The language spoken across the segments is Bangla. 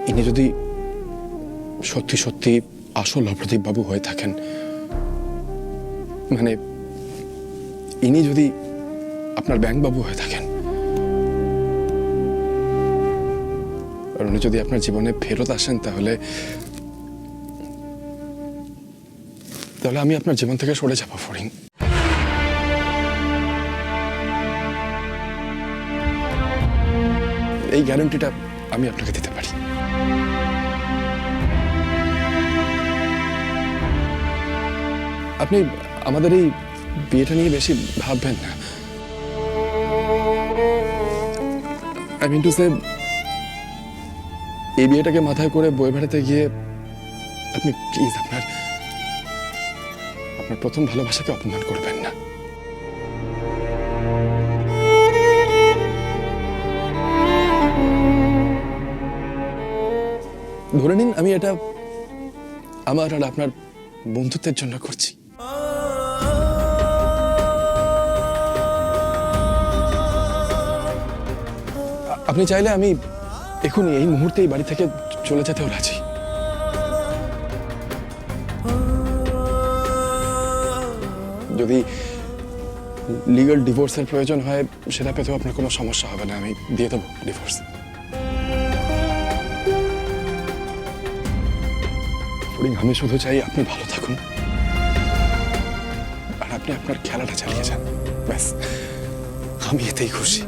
ইনি যদি সত্যি সত্যি আসল অপ্রদীপ বাবু হয়ে থাকেন, মানে ইনি যদি আপনার ব্যাংক বাবু হয়ে থাকেন, আর উনি যদি আপনার জীবনে ফেরত আসেন, তাহলে আমি আপনার জীবন থেকে সরে যাব ফড়িং। এই গ্যারান্টিটা আমি আপনাকে দিতে পারি। আপনি আমাদের এই বিয়েটা নিয়ে বেশি ভাববেন না। আই মিন টু সে, এই বিয়েটাকে মাথায় করে বই বেড়াতে গিয়ে আপনি প্লিজ আপনার প্রথম ভালোবাসাকে অপমান করবেন না। ধরে নিন আমি এটা আমার আর আপনার বন্ধুত্বের জন্য করছি। আপনি চাইলে আমি এখনই এই মুহূর্তে এই বাড়ি থেকে চলে যেতেও রাজি। যদি লিগ্যাল ডিভোর্সের প্রয়োজন হয়, সেটা পেতেও আপনার কোনো সমস্যা হবে না, আমি দিয়ে দেবো ডিভোর্স। আমি শুধু চাই আপনি ভালো থাকুন আর আপনি আপনার খেলাটা চালিয়ে যান, ব্যাস আমি এতেই খুশি।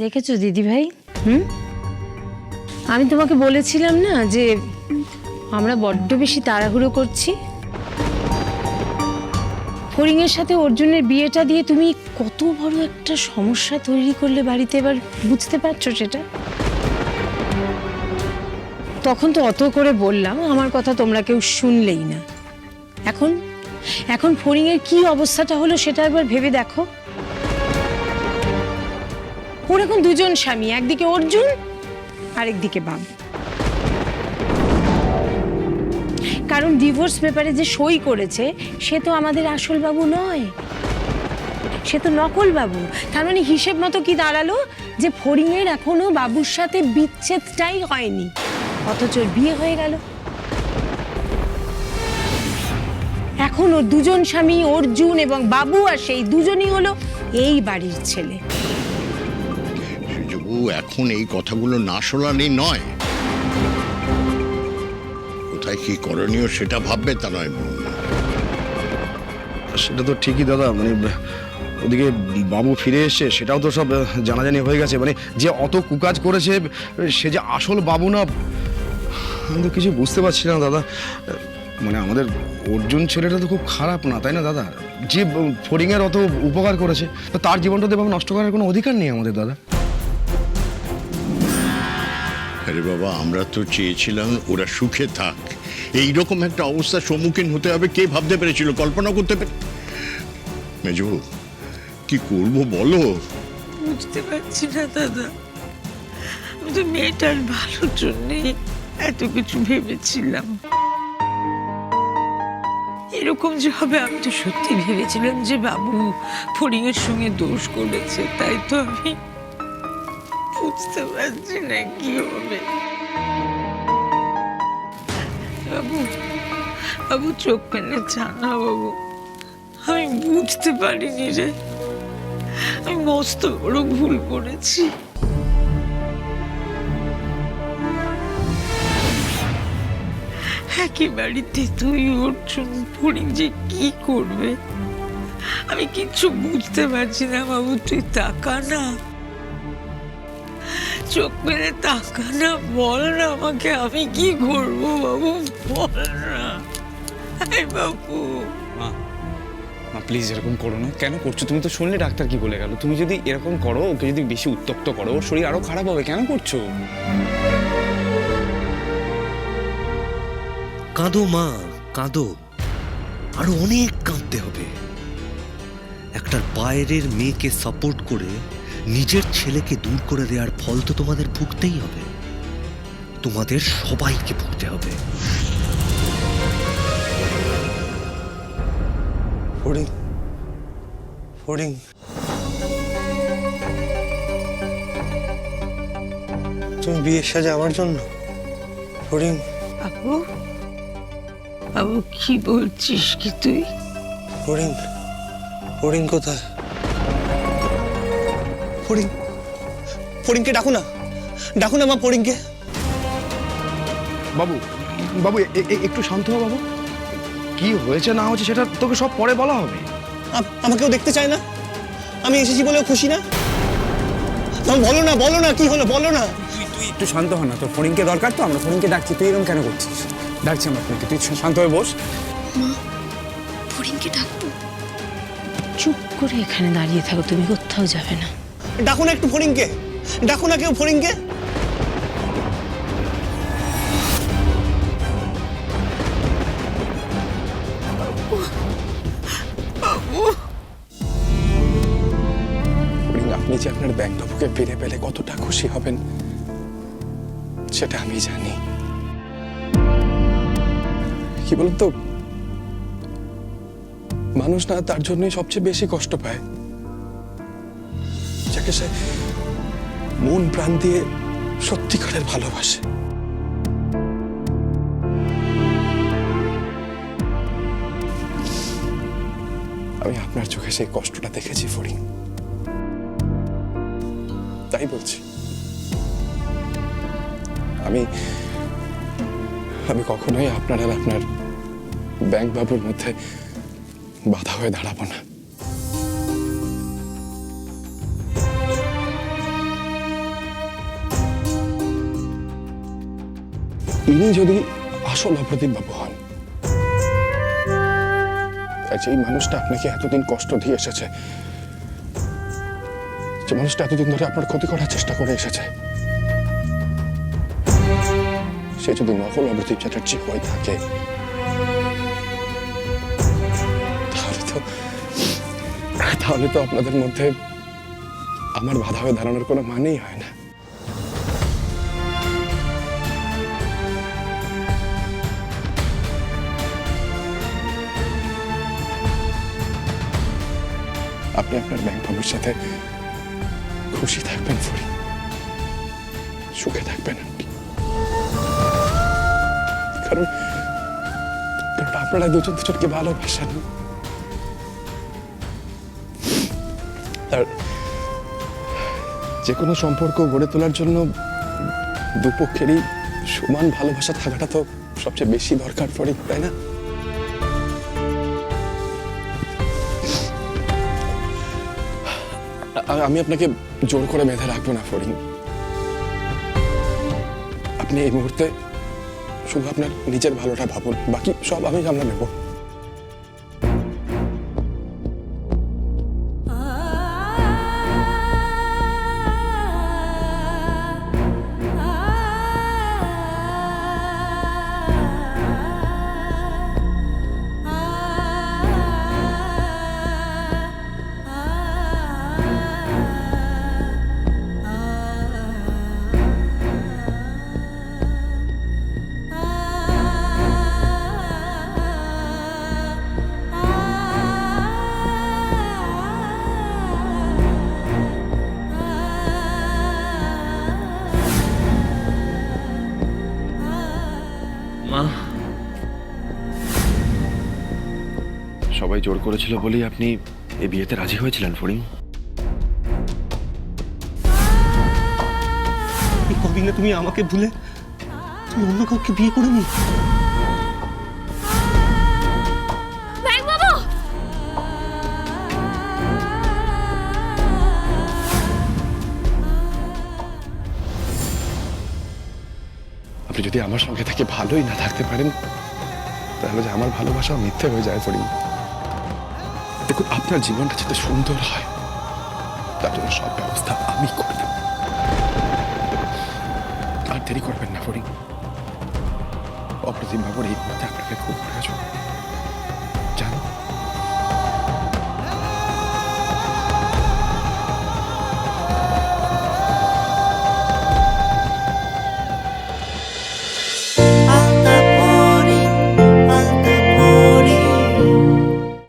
দেখেছো দিদি ভাই, আমি তোমাকে বলেছিলাম না যে আমরা বড্ড বেশি তাড়াহুড়ো করছি। ফড়িংয়ের সাথে অর্জুনের বিয়েটা দিয়ে তুমি কত বড় একটা সমস্যা তৈরি করলে বাড়িতে, এবার বুঝতে পারছো সেটা? তখন তো অত করে বললাম, আমার কথা তোমরা কেউ শুনলেই না। এখন ফড়িংয়ের কি অবস্থাটা হলো সেটা একবার ভেবে দেখো। ওর এখন দুজন স্বামী, একদিকে অর্জুন আরেকদিকে বাবু। কারণ ডিভোর্স পেপারে যে সই করেছে সে তো আমাদের আসল বাবু নয়, সে তো নকল বাবু। তার মানে হিসেব মতো কি দাঁড়ালো যে ফড়িংয়ের এখনো বাবুর সাথে বিচ্ছেদটাই হয়নি, অথচ বিয়ে হয়ে গেল। এখন ওর দুজন স্বামী অর্জুন এবং বাবু, আর সেই দুজনই হলো এই বাড়ির ছেলে। এখন এই কথাগুলো না শোনালে নয়, কোথায় কি করণীয় সেটা ভাববে, তা নয়। সেটা তো ঠিকই দাদা, মানে ওদিকে বাবু ফিরে এসছে সেটাও তো সব জানাজানি হয়ে গেছে। মানে যে অত কুকাজ করেছে সে যে আসল বাবু না, আমি তো কিছু বুঝতে পারছি না দাদা। মানে আমাদের অর্জুন ছেলেটা তো খুব খারাপ না, তাই না দাদা? যে ফড়িংয়ের অত উপকার করেছে, তার জীবনটা তো নষ্ট করার কোনো অধিকার নেই আমাদের দাদা। আরে বাবা, আমরা তো চেয়েছিলাম ওরা সুখে থাক। এইরকম একটা অবস্থার সম্মুখীন হতে হবে কে ভাবতে পেরেছিল, কল্পনা করতে পেরে? মেজো, কি করবো বলো? বুঝতে পারছি না দাদা, আমি তো মেয়েটার ভালোর জন্যে এত কিছু ভেবেছিলাম। এরকম যে হবে আমি তো সত্যি ভেবেছিলাম যে বাবু ফড়িংয়ের সঙ্গে দোষ করেছে, তাই তো আমি বুঝতে পারছি না কি হবে। বাবু, বাবু চোখ মেলে জানা বাবু, আমি বুঝতে পারিনি রে, আমি মস্ত বড় ভুল করেছি। একই বাড়িতে তুই অর্জুন ফড়িং যে কি করবে আমি কিচ্ছু বুঝতে পারছি না। বাবু তুই তাকা না, চোখ মেলে তাকা না, বল না আমাকে আমি কি করবো বাবু, বল না। বাবু মা, প্লিজ এরকম করো না। কেন করছো? তুমি তো শুনলে ডাক্তার কি বলে গেল। তুমি যদি এরকম করো, ওকে যদি বেশি উত্তপ্ত করো, ওর শরীর আরো খারাপ হবে। কেন করছো? কাঁদো মা, কাঁদো, আরো অনেক কাঁদতে হবে। একটা বাইরের মেয়েকে সাপোর্ট করে নিজের ছেলেকে দূর করে দেওয়ার ফল তো তোমাদের ভুগতেই হবে, তোমাদের সবাইকে ভুগতে হবে। ফড়িং, তুমি বিয়ের সাজে আমার জন্য? ফড়িং, বাবু, বাবু কি বলছিস কি তুই? ফড়িং, ফড়িং কোথায়? ফড়িং, ফড়িংকে ডাকো না, ডাকো না মা ফড়িংকে। বাবু, বাবু একটু শান্ত হ বাবু। কি হয়েছে না হয়েছে সেটা তোকে সব পরে বলা হবে। আমাকেও দেখতে চায় না? আমি এসেছি বলেও খুশি না? বলো না, বলো না, কি হলো বলো না। তুই একটু শান্ত হ না, তোর ফড়িংকে দরকার তো, আমরা ফড়িংকে ডাকছি, তুই এরকম কেন করছিস? ডাকছি আমরা ফড়িংকে, তুই শান্ত হয়ে বস। ফড়িংকে ডাকবো? চুপ করে এখানে দাঁড়িয়ে থাকো, তুমি কোথাও যাবে না। ডাকো না একটু ফড়িংকে, ডাকো না কেউ ফড়িংকে। ফড়িং, আপনি যে আপনার ব্যাংকবাবুকে ফিরে পেলে কতটা খুশি হবেন সেটা আমি জানি। কি বলুন তো, মানুষ না তার জন্যই সবচেয়ে বেশি কষ্ট পায় যাকে সে মন প্রাণ দিয়ে সত্যিকারের ভালোবাসে। আমি আপনার চোখে সেই কষ্টটা দেখেছি ফড়িং, তাই বলছি। আমি কখনোই আপনার আর আপনার ব্যাংক বাবুর মধ্যে বাধা হয়ে দাঁড়াবো না। ইনি যদি আসল অপ্রদীপ বাবু হন, যেই মানুষটা আপনাকে এতদিন কষ্ট দিয়ে এসেছে, যে মানুষটা এতদিন ধরে আপনার ক্ষতি করার চেষ্টা করে এসেছে, সে যদি নকল অপ্রদীপ চ্যাটার্জি হয়ে থাকে, তাহলে তো আপনাদের মধ্যে আমার বাধা হয়ে দাঁড়ানোর কোনো মানেই হয় না। আপনি আপনার ব্যাংক বাবুর সাথে খুশি থাকবেন ফড়িং, সুখে থাকবেন আপনি। কারণ আপনারা দুজন দুজনকে ভালোবাসেন। আর যে কোনো সম্পর্ক গড়ে তোলার জন্য দুপক্ষেরই সমান ভালোবাসা থাকাটা তো সবচেয়ে বেশি দরকার ফড়িং, তাই না? আমি আপনাকে জোর করে বেঁধে রাখবো না ফড়িং। আপনি এই মুহূর্তে শুধু আপনার নিজের ভালোটা ভাবুন, বাকি সব আমি সামলে নেব। সবাই জোর করেছিল বলেই আপনি এই বিয়েতে রাজি হয়েছিলেন ফড়িং? কদিনে তুমি আমাকে ভুলে তুমি অন্য কাউকে বিয়ে করে নি? আপনি যদি আমার সঙ্গে থেকে ভালোই না থাকতে পারেন, তাহলে যে আমার ভালোবাসা মিথ্যে হয়ে যায় ফড়িং। দেখুন, আপনার জীবনটা যাতে সুন্দর হয় তার জন্য সব ব্যবস্থা আমি করে দেব। আর দেরি করবেন না ফড়িং, অপ্রতিম বাবুর এই মুহূর্তে আপনাকে খুব প্রয়োজন।